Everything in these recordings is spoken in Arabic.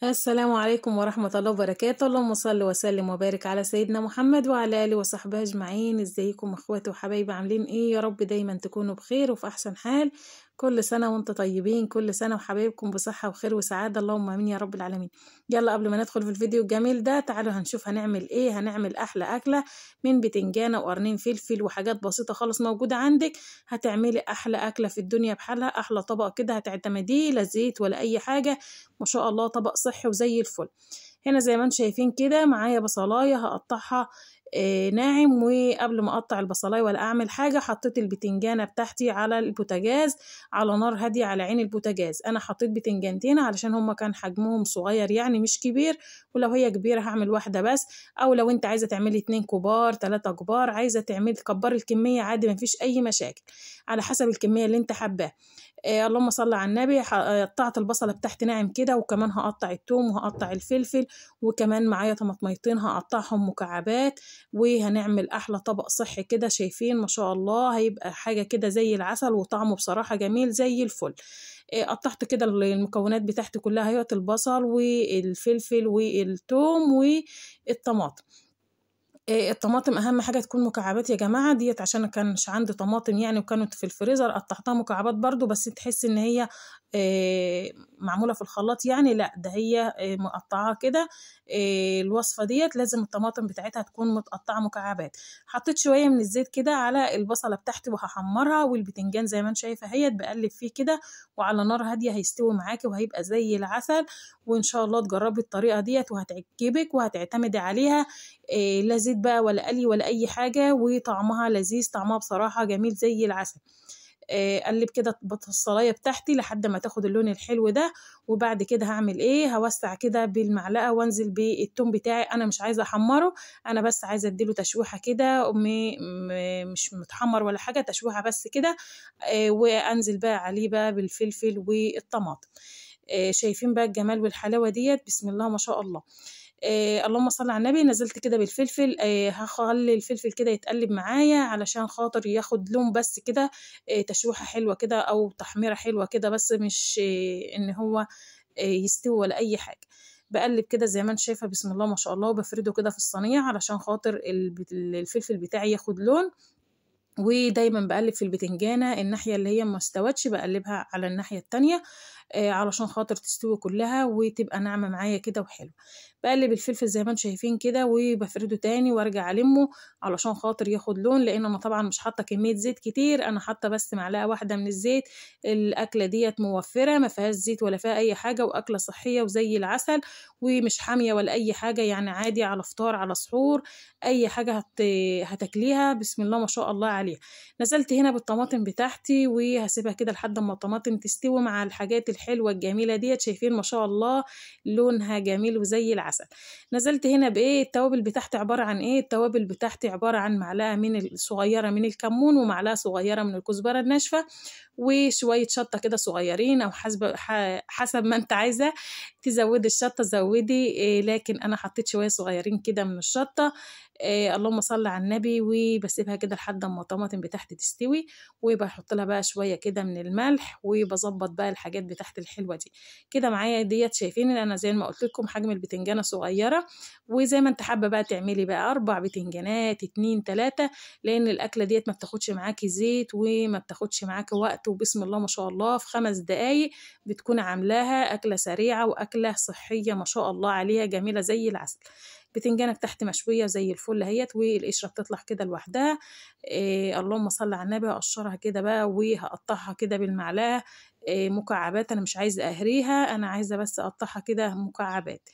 السلام عليكم ورحمة الله وبركاته. اللهم صل وسلم وبارك على سيدنا محمد وعلى آله وصحبه أجمعين. ازيكم اخواتي وحبايبي، عاملين ايه؟ يا رب دايما تكونوا بخير وفي أحسن حال. كل سنة وانتم طيبين، كل سنة وحبايبكم بصحة وخير وسعادة، اللهم امين يا رب العالمين. يلا قبل ما ندخل في الفيديو الجميل ده، تعالوا هنشوف هنعمل ايه. هنعمل أحلى أكلة من بتنجانة وقرنين فلفل وحاجات بسيطة خالص موجودة عندك. هتعملي أحلى أكلة في الدنيا بحالها، أحلى طبق كده هتعتمديه، لا زيت ولا أي حاجة. ما شاء الله طبق صحي وزي الفل. هنا زي ما انتم شايفين كده معايا بصلايه هقطعها ناعم. وقبل ما اقطع البصلايه ولا اعمل حاجه، حطيت البتنجانه بتاعتي على البوتاجاز على نار هاديه على عين البوتاجاز. انا حطيت بتنجانتين علشان هما كان حجمهم صغير يعني مش كبير، ولو هي كبيره هعمل واحده بس، او لو انت عايزه تعملي 2 كبار 3 كبار، عايزه تعملي تكبري الكميه عادي مفيش اي مشاكل، على حسب الكميه اللي انت حباها. اللهم صل على النبي. قطعت البصله بتاعتي ناعم كده، وكمان هقطع الثوم وهقطع الفلفل، وكمان معايا طماطميتين هقطعهم مكعبات. وهنعمل احلى طبق صحي كده. شايفين ما شاء الله هيبقى حاجه كده زي العسل، وطعمه بصراحه جميل زي الفل. قطعت كده المكونات بتاعتي كلها، هي البصل والفلفل والثوم والطماطم. الطماطم اهم حاجه تكون مكعبات يا جماعه، ديت عشان ما كانش عندي طماطم يعني وكانت في الفريزر، قطعتها مكعبات برضو، بس تحس ان هي معموله في الخلاط يعني، لا ده هي مقطعه كده. الوصفه ديت لازم الطماطم بتاعتها تكون متقطعه مكعبات. حطيت شويه من الزيت كده على البصله بتاعتي وهحمرها، والبتنجان زي ما انت شايفه اهيت بقلب فيه كده، وعلى نار هاديه هيستوي معاكي وهيبقى زي العسل. وان شاء الله تجربي الطريقه ديت وهتعجبك وهتعتمدي عليها. لا زيت بقى ولا قلي ولا اي حاجه، وطعمها لذيذ، طعمها بصراحه جميل زي العسل. قلب كده البصلايه بتاعتي لحد ما تاخد اللون الحلو ده. وبعد كده هعمل ايه؟ هوسع كده بالمعلقه وانزل بالثوم بتاعي. انا مش عايزه احمره، انا بس عايزه اديله تشويحه كده، مش متحمر ولا حاجه، تشويحه بس كده. وانزل بقى عليه بقى بالفلفل والطماطم. شايفين بقى الجمال والحلاوه ديت؟ بسم الله ما شاء الله. اللهم صل على النبي. نزلت كده بالفلفل، هخلي الفلفل كده يتقلب معايا علشان خاطر ياخد لون بس كده، تشويحة حلوة كده او تحميرة حلوة كده، بس مش ان هو يستوي ولا اي حاجة. بقلب كده زي ما انت شايفة بسم الله ما شاء الله، وبفرده كده في الصينية علشان خاطر الفلفل بتاعي ياخد لون. ودايما بقلب في البتنجانة الناحية اللي هي ما استوتش بقلبها على الناحية التانية، علشان خاطر تستوي كلها وتبقى ناعمة معايا كده وحلو. بقلب الفلفل زي ما انتم شايفين كده، وبفرده تاني وارجع المه علشان خاطر ياخد لون، لان انا طبعا مش حاطه كميه زيت كتير، انا حاطه بس معلقه واحده من الزيت. الاكله ديت موفره، ما فيهاش زيت ولا فيها اي حاجه، واكله صحيه وزي العسل، ومش حاميه ولا اي حاجه يعني، عادي على فطار على سحور، اي حاجه هتاكليها بسم الله ما شاء الله عليها. نزلت هنا بالطماطم بتاعتي وهسيبها كده لحد ما الطماطم تستوي مع الحاجات الحلوه الجميله ديت. شايفين ما شاء الله لونها جميل وزي العسل. نزلت هنا بايه؟ التوابل بتاعتي عباره عن ايه؟ التوابل بتاعتي عباره عن معلقه من الصغيره من الكمون، ومعلقه صغيره من الكزبره الناشفه، وشويه شطه كده صغيرين، او حسب ما انت عايزه تزودي الشطه زودي. لكن انا حطيت شويه صغيرين كده من الشطه. اللهم صل على النبي. وبسيبها كده لحد ما الطماطم بتاعتي تستوي، وبحط لها بقى شويه كده من الملح، وبظبط بقى الحاجات بتاعتي الحلوه دي كده معايا ديت. شايفين ان انا زي ما قلت لكم حجم البتنجانه صغيره، وزي ما انت حابه بقى تعملي بقى 4 بتنجانات 2 3، لان الاكله ديت ما بتاخدش معاكي زيت وما بتاخدش معاكي وقت، وبسم الله ما شاء الله في 5 دقايق بتكون عاملاها اكله سريعه واكله صحيه ما شاء الله عليها جميله زي العسل. بتنجانة تحت مشوية زي الفل اهيت، والقشرة بتطلع كده لوحدها. اللهم صل على النبي. هقشرها كده بقى وهقطعها كده بالمعلقة مكعبات، انا مش عايزة اهريها، انا عايزة بس اقطعها كده مكعبات.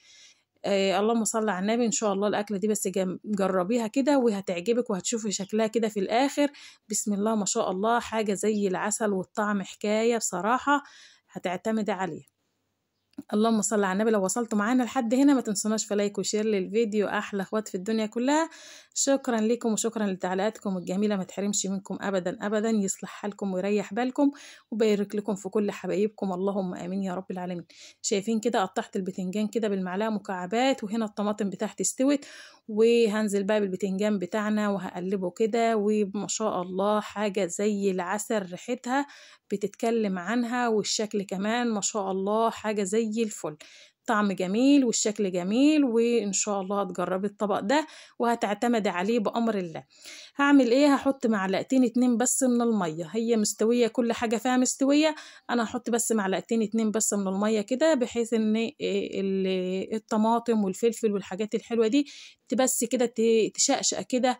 اللهم صل على النبي. ان شاء الله الاكله دي بس جربيها كده وهتعجبك، وهتشوفي شكلها كده في الاخر بسم الله ما شاء الله حاجه زي العسل، والطعم حكايه بصراحه، هتعتمدي عليه. اللهم صل على النبي. لو وصلتوا معانا لحد هنا ما تنسوناش في لايك وشير للفيديو، احلى اخوات في الدنيا كلها. شكرا لكم وشكرا لتعليقاتكم الجميله، ما تحرمش منكم ابدا ابدا، يصلح حالكم ويريح بالكم وبارك لكم في كل حبايبكم، اللهم امين يا رب العالمين. شايفين كده قطعت البتنجان كده بالمعلقه مكعبات، وهنا الطماطم بتاعتي استوت، وهنزل بقى بالبتنجان بتاعنا وهقلبه كده، وما شاء الله حاجه زي العسل، ريحتها بتتكلم عنها، والشكل كمان ما شاء الله حاجة زي الفل. طعم جميل والشكل جميل، وإن شاء الله هتجربي الطبق ده وهتعتمدي عليه بأمر الله. هعمل ايه؟ هحط معلقتين 2 بس من المية، هي مستوية كل حاجة فيها مستوية، انا هحط بس معلقتين 2 بس من المية كده، بحيث ان الطماطم والفلفل والحاجات الحلوة دي بس كده تشقشق كده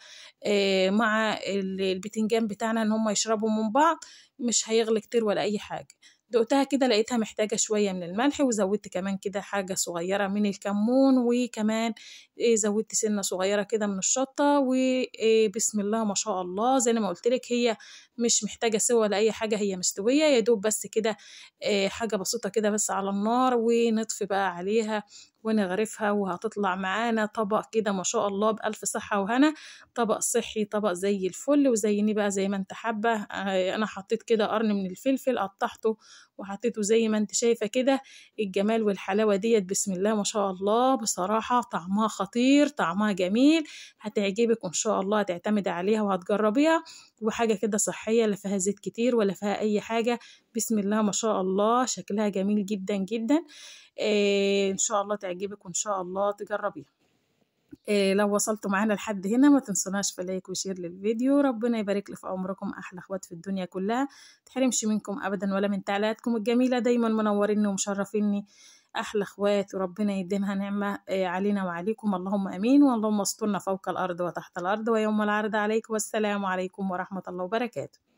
مع البتنجان بتاعنا، ان هم يشربوا من بعض، مش هيغلي كتير ولا اي حاجة. دقتها كده لقيتها محتاجة شوية من الملح، وزودت كمان كده حاجة صغيرة من الكمون، وكمان زودت سنة صغيرة كده من الشطة، وبسم الله ما شاء الله. زي ما قلت لك هي مش محتاجة سوى ولا أي حاجة، هي مستوية يا دوب بس كده حاجة بسيطة كده بس على النار، ونطفي بقى عليها ونغرفها، وهتطلع معانا طبق كده ما شاء الله بألف صحة وهنا. طبق صحي، طبق زي الفل، وزيني بقى زي ما انت حابة. انا حطيت كده قرن من الفلفل قطعته وحطيته زي ما انت شايفة كده. الجمال والحلاوة ديت بسم الله ما شاء الله، بصراحة طعمها خطير، طعمها جميل، هتعجبك وان شاء الله هتعتمد عليها وهتجربيها. وحاجة كده صحية، لا فيها زيت كتير ولا فيها اي حاجة، بسم الله ما شاء الله، شكلها جميل جدا جدا. ان شاء الله تعجبك وان شاء الله تجربيها. لو وصلتوا معانا لحد هنا ما تنسوناش في لايك وشير للفيديو. ربنا يبارك لي في عمركم، احلى اخوات في الدنيا كلها، تحرمش منكم ابدا ولا من تعليقاتكم الجميله، دايما منوريني ومشرفيني، احلى اخوات، وربنا يديمها نعمه علينا وعليكم، اللهم امين. واللهم استرنا فوق الارض وتحت الارض ويوم العرض عليكم، والسلام عليكم ورحمه الله وبركاته.